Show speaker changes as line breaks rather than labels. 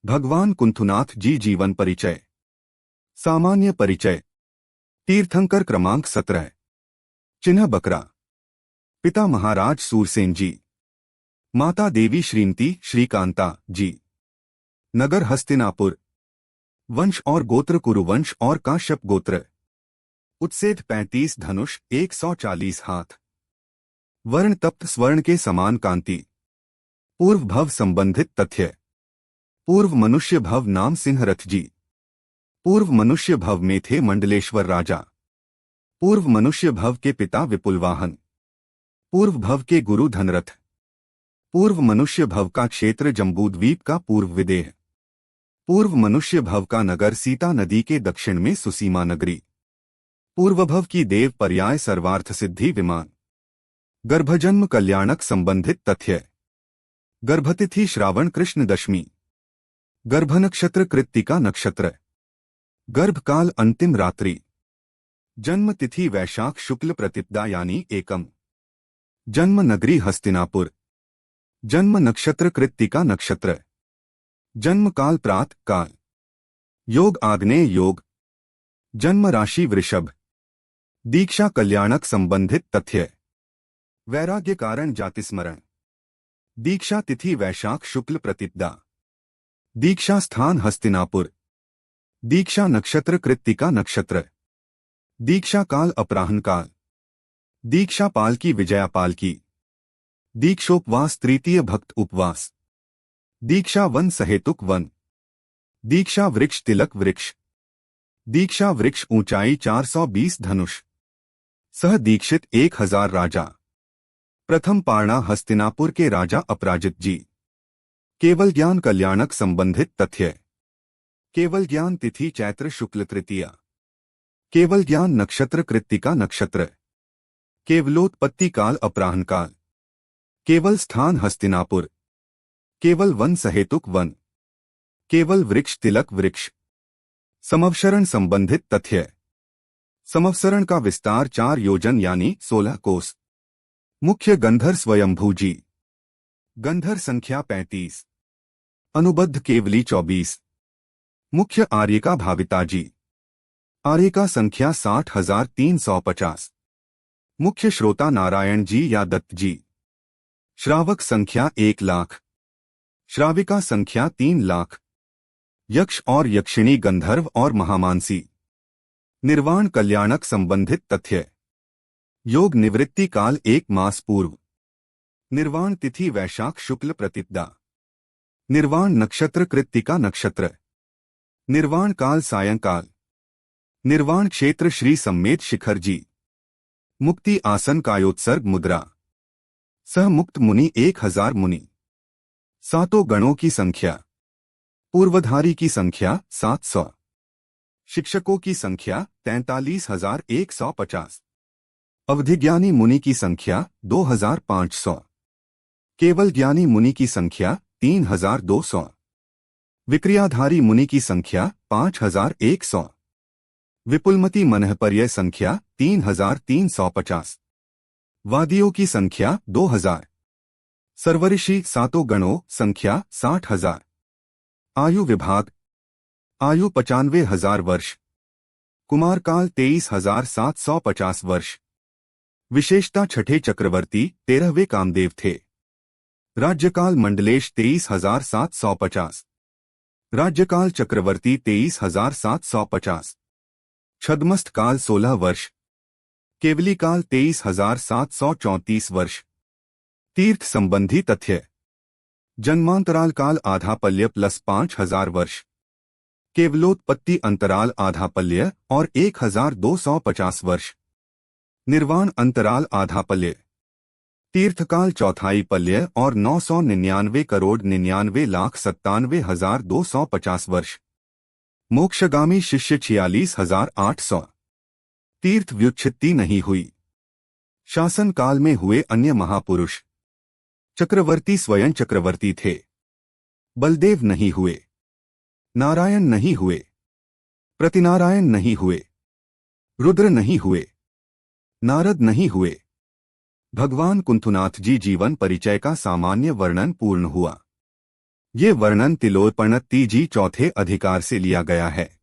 भगवान कुंथुनाथ जी जीवन परिचय। सामान्य परिचय। तीर्थंकर क्रमांक 17। चिन्ह बकरा। पिता महाराज सूरसेन जी। माता देवी श्रीमती श्रीकांता जी। नगर हस्तिनापुर। वंश और गोत्र कुरुवंश और काश्यप गोत्र। उत्सेद 35 धनुष 140 हाथ। वर्ण तप्त स्वर्ण के समान कांति। पूर्व भव संबंधित तथ्य। पूर्व मनुष्य भव नाम सिंहरथ जी। पूर्व मनुष्य भव में थे मंडलेश्वर राजा। पूर्व मनुष्य भव के पिता विपुलवाहन। पूर्व भव के गुरु धनरथ। पूर्व मनुष्य भव का क्षेत्र जम्बूद्वीप का पूर्व विदेह। पूर्व मनुष्य भव का नगर सीता नदी के दक्षिण में सुसीमा नगरी। पूर्व भव की देव पर्याय सर्वार्थ सिद्धि विमान। गर्भजन्म कल्याणक संबंधित तथ्य। गर्भतिथि श्रावण कृष्ण दशमी। गर्भ नक्षत्र कृत्तिका नक्षत्र। गर्भकाल अंतिम रात्रि। जन्म तिथि वैशाख शुक्ल प्रतिपदा यानी एकम। जन्म नगरी हस्तिनापुर। जन्म नक्षत्र कृत्तिका नक्षत्र। जन्म काल प्रात काल। योग आग्नेय योग। जन्म राशि वृषभ। दीक्षा कल्याणक संबंधित तथ्य। वैराग्य कारण जातिस्मरण। दीक्षा तिथि वैशाख शुक्ल प्रतिपदा। दीक्षा स्थान हस्तिनापुर। दीक्षा नक्षत्र कृत्तिका नक्षत्र। दीक्षा काल अपराह्न काल। दीक्षा पाल की विजया पाल की। दीक्षोपवास तृतीय भक्त उपवास। दीक्षा वन सहेतुक वन। दीक्षा वृक्ष तिलक वृक्ष। दीक्षा वृक्ष ऊंचाई 420 धनुष। सह दीक्षित 1000 राजा। प्रथम पारणा हस्तिनापुर के राजा अपराजित जी। केवल ज्ञान कल्याणक संबंधित तथ्य। केवल ज्ञान तिथि चैत्र शुक्ल तृतीया। केवल ज्ञान नक्षत्र कृत्तिका नक्षत्र। केवलोत्पत्ति काल अपराह्न काल। केवल स्थान हस्तिनापुर। केवल वन सहेतुक वन। केवल वृक्ष तिलक वृक्ष। समवसरण संबंधित तथ्य। समवसरण का विस्तार 4 योजन यानी 16 कोस। मुख्य गंधर स्वयंभू जी। गंधर संख्या 35। अनुबद्ध केवली 24। मुख्य आर्यिका भाविता जी। आर्यिका संख्या 60,350। मुख्य श्रोता नारायण जी या दत्त जी। श्रावक संख्या 1 लाख। श्राविका संख्या 3 लाख। यक्ष और यक्षिणी गंधर्व और महामानसी। निर्वाण कल्याणक संबंधित तथ्य। योग निवृत्ति काल 1 मास पूर्व। निर्वाण तिथि वैशाख शुक्ल प्रतिपदा। निर्वाण नक्षत्र कृत्तिका नक्षत्र। निर्वाण काल सायंकाल। निर्वाण क्षेत्र श्री सम्मेत शिखर जी। मुक्ति आसन कायोत्सर्ग मुद्रा। सह मुक्त मुनि 1000 मुनि। सातों गणों की संख्या। पूर्वधारी की संख्या 700। शिक्षकों की संख्या 43,150। अवधिज्ञानी मुनि की संख्या 2500। केवल ज्ञानी मुनि की संख्या 3200। विक्रियाधारी मुनि की संख्या 5100। विपुलमती मनःपर्यय संख्या 3350। वादियों की संख्या 2000। सर्वऋषि सातों गणों संख्या 60,000। आयु विभाग। आयु 95,000 वर्ष। कुमार काल 23,750 वर्ष। विशेषता छठे चक्रवर्ती 13वें कामदेव थे। राज्यकाल मंडलेश 23,750। राज्यकाल चक्रवर्ती 23,750। छद्मस्त काल 16 वर्ष। केवली काल 23,734 वर्ष। तीर्थ संबंधी तथ्य। जन्मांतराल काल आधा पल्य प्लस 5,000 वर्ष। केवलोत्पत्ति अंतराल आधा पल्य और 1,250 वर्ष। निर्वाण अंतराल आधा पल्य। तीर्थकाल चौथाई पल्य और 999 करोड़ 99,97,250 वर्ष। मोक्षगामी शिष्य 46,800। तीर्थ व्युत्पत्ति नहीं हुई। शासन काल में हुए अन्य महापुरुष। चक्रवर्ती स्वयं चक्रवर्ती थे। बलदेव नहीं हुए। नारायण नहीं हुए। प्रतिनारायण नहीं हुए। रुद्र नहीं हुए। नारद नहीं हुए। भगवान कुंथुनाथ जी जीवन परिचय का सामान्य वर्णन पूर्ण हुआ। ये वर्णन तिलोत्पणत जी चौथे अधिकार से लिया गया है।